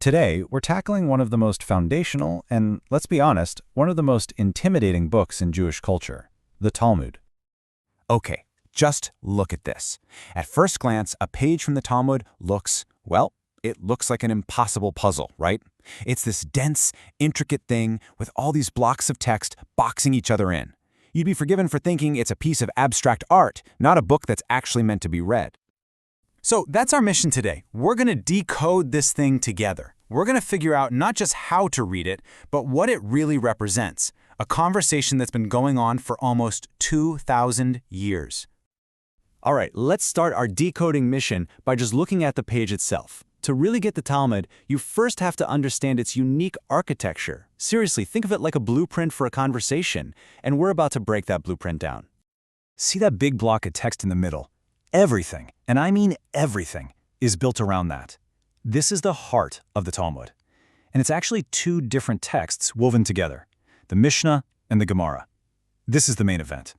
Today, we're tackling one of the most foundational and, let's be honest, one of the most intimidating books in Jewish culture, the Talmud. Okay, just look at this. At first glance, a page from the Talmud looks, well, it looks like an impossible puzzle, right? It's this dense, intricate thing with all these blocks of text boxing each other in. You'd be forgiven for thinking it's a piece of abstract art, not a book that's actually meant to be read. So that's our mission today. We're going to decode this thing together. We're going to figure out not just how to read it, but what it really represents. A conversation that's been going on for almost 2,000 years. All right, let's start our decoding mission by just looking at the page itself. To really get the Talmud, you first have to understand its unique architecture. Seriously, think of it like a blueprint for a conversation, and we're about to break that blueprint down. See that big block of text in the middle? Everything, and I mean everything, is built around that. This is the heart of the Talmud. And it's actually two different texts woven together, the Mishnah and the Gemara. This is the main event.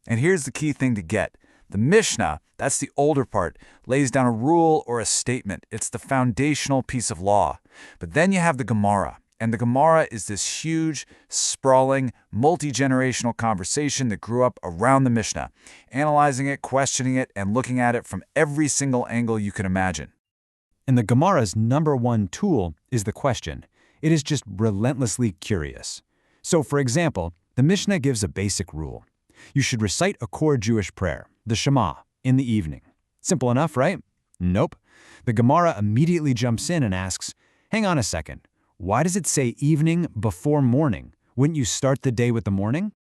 And here's the key thing to get. The Mishnah, that's the older part, lays down a rule or a statement. It's the foundational piece of law. But then you have the Gemara. And the Gemara is this huge, sprawling, multi-generational conversation that grew up around the Mishnah, analyzing it, questioning it, and looking at it from every single angle you can imagine. And the Gemara's number one tool is the question. It is just relentlessly curious. So, for example, the Mishnah gives a basic rule. You should recite a core Jewish prayer, the Shema, in the evening. Simple enough, right? Nope. The Gemara immediately jumps in and asks, hang on a second. Why does it say evening before morning? Wouldn't you start the day with the morning?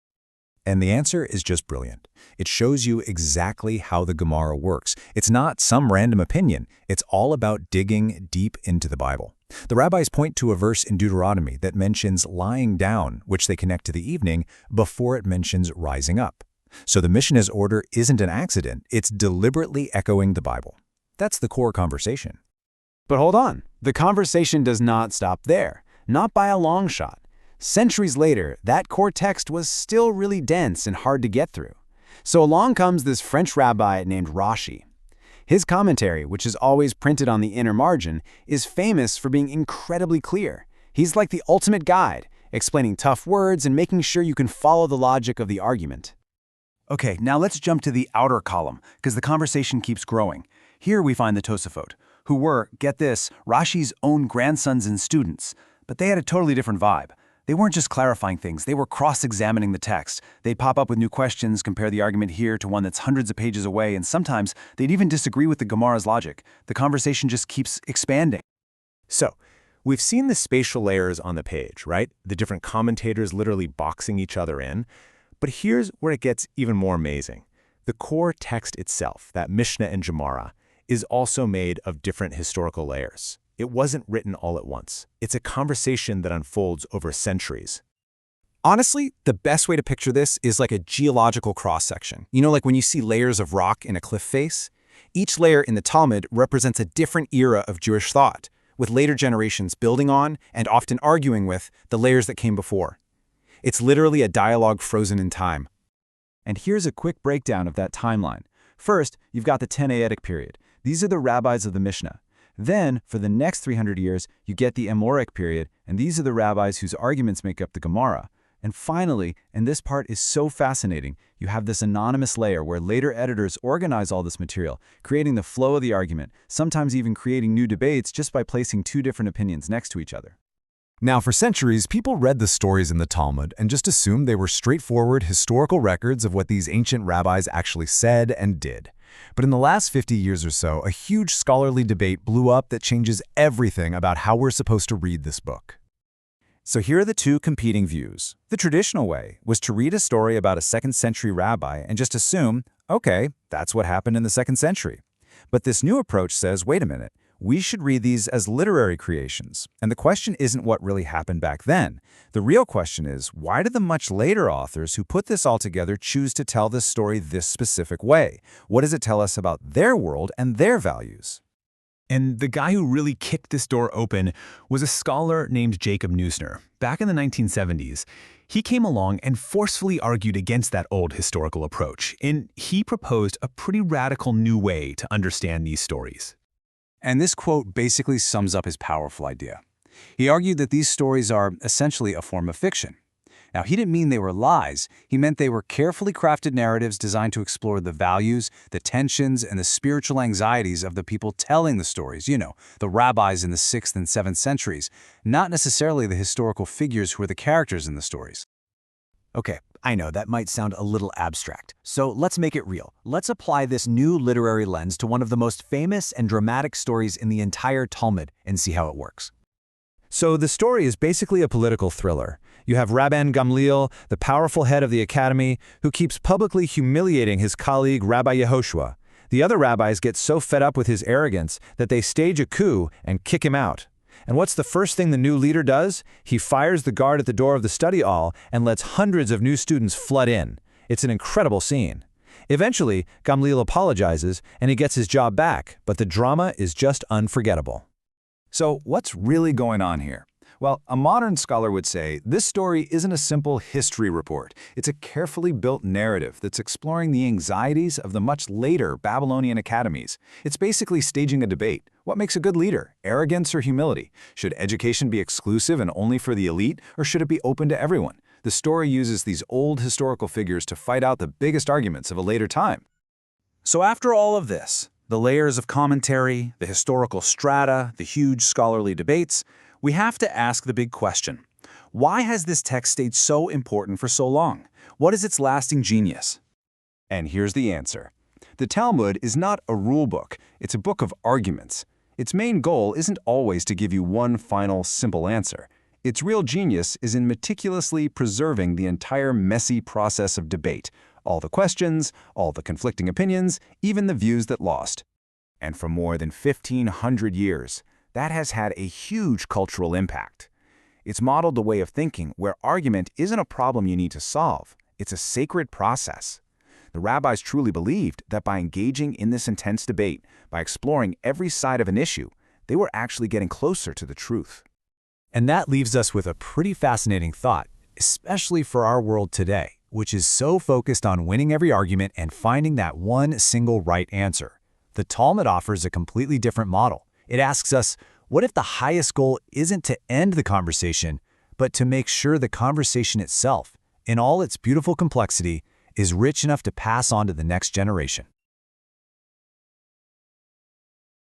And the answer is just brilliant. It shows you exactly how the Gemara works. It's not some random opinion. It's all about digging deep into the Bible. The rabbis point to a verse in Deuteronomy that mentions lying down, which they connect to the evening, before it mentions rising up. So the Mishnah's order isn't an accident. It's deliberately echoing the Bible. That's the core conversation. But hold on, the conversation does not stop there, not by a long shot. Centuries later, that core text was still really dense and hard to get through. So along comes this French rabbi named Rashi. His commentary, which is always printed on the inner margin, is famous for being incredibly clear. He's like the ultimate guide, explaining tough words and making sure you can follow the logic of the argument. Okay, now let's jump to the outer column, because the conversation keeps growing. Here we find the Tosafot, who were, get this, Rashi's own grandsons and students. But they had a totally different vibe. They weren't just clarifying things, they were cross-examining the text. They'd pop up with new questions, compare the argument here to one that's hundreds of pages away, and sometimes they'd even disagree with the Gemara's logic. The conversation just keeps expanding. So, we've seen the spatial layers on the page, right? The different commentators literally boxing each other in. But here's where it gets even more amazing. The core text itself, that Mishnah and Gemara, is also made of different historical layers. It wasn't written all at once. It's a conversation that unfolds over centuries. Honestly, the best way to picture this is like a geological cross-section. You know, like when you see layers of rock in a cliff face? Each layer in the Talmud represents a different era of Jewish thought, with later generations building on and often arguing with the layers that came before. It's literally a dialogue frozen in time. And here's a quick breakdown of that timeline. First, you've got the Tannaitic period. These are the rabbis of the Mishnah. Then, for the next 300 years, you get the Amoraic period, and these are the rabbis whose arguments make up the Gemara. And finally, and this part is so fascinating, you have this anonymous layer where later editors organize all this material, creating the flow of the argument, sometimes even creating new debates just by placing two different opinions next to each other. Now, for centuries, people read the stories in the Talmud and just assumed they were straightforward historical records of what these ancient rabbis actually said and did. But in the last 50 years or so, a huge scholarly debate blew up that changes everything about how we're supposed to read this book. So here are the two competing views. The traditional way was to read a story about a second-century rabbi and just assume, okay, that's what happened in the 2nd century. But this new approach says, wait a minute, we should read these as literary creations. And the question isn't what really happened back then. The real question is, why did the much later authors who put this all together choose to tell this story this specific way? What does it tell us about their world and their values? And the guy who really kicked this door open was a scholar named Jacob Neusner. Back in the 1970s, he came along and forcefully argued against that old historical approach, and he proposed a pretty radical new way to understand these stories. And this quote basically sums up his powerful idea. He argued that these stories are essentially a form of fiction. Now, he didn't mean they were lies. He meant they were carefully crafted narratives designed to explore the values, the tensions, and the spiritual anxieties of the people telling the stories, the rabbis in the 6th and 7th centuries, not necessarily the historical figures who were the characters in the stories. Okay, I know that might sound a little abstract. So let's make it real. Let's apply this new literary lens to one of the most famous and dramatic stories in the entire Talmud and see how it works. So the story is basically a political thriller. You have Rabban Gamliel, the powerful head of the academy, who keeps publicly humiliating his colleague Rabbi Yehoshua. The other rabbis get so fed up with his arrogance that they stage a coup and kick him out. And what's the first thing the new leader does? He fires the guard at the door of the study hall and lets hundreds of new students flood in. It's an incredible scene. Eventually, Gamliel apologizes and he gets his job back, but the drama is just unforgettable. So what's really going on here? Well, a modern scholar would say this story isn't a simple history report. It's a carefully built narrative that's exploring the anxieties of the much later Babylonian academies. It's basically staging a debate. What makes a good leader? Arrogance or humility? Should education be exclusive and only for the elite, or should it be open to everyone? The story uses these old historical figures to fight out the biggest arguments of a later time. So after all of this, the layers of commentary, the historical strata, the huge scholarly debates, we have to ask the big question. Why has this text stayed so important for so long? What is its lasting genius? And here's the answer. The Talmud is not a rule book. It's a book of arguments. Its main goal isn't always to give you one final, simple answer. Its real genius is in meticulously preserving the entire messy process of debate, all the questions, all the conflicting opinions, even the views that lost. And for more than 1,500 years, that has had a huge cultural impact. It's modeled a way of thinking where argument isn't a problem you need to solve. It's a sacred process. The rabbis truly believed that by engaging in this intense debate, by exploring every side of an issue, they were actually getting closer to the truth. And that leaves us with a pretty fascinating thought, especially for our world today, which is so focused on winning every argument and finding that one single right answer. The Talmud offers a completely different model. It asks us, what if the highest goal isn't to end the conversation, but to make sure the conversation itself, in all its beautiful complexity, is rich enough to pass on to the next generation?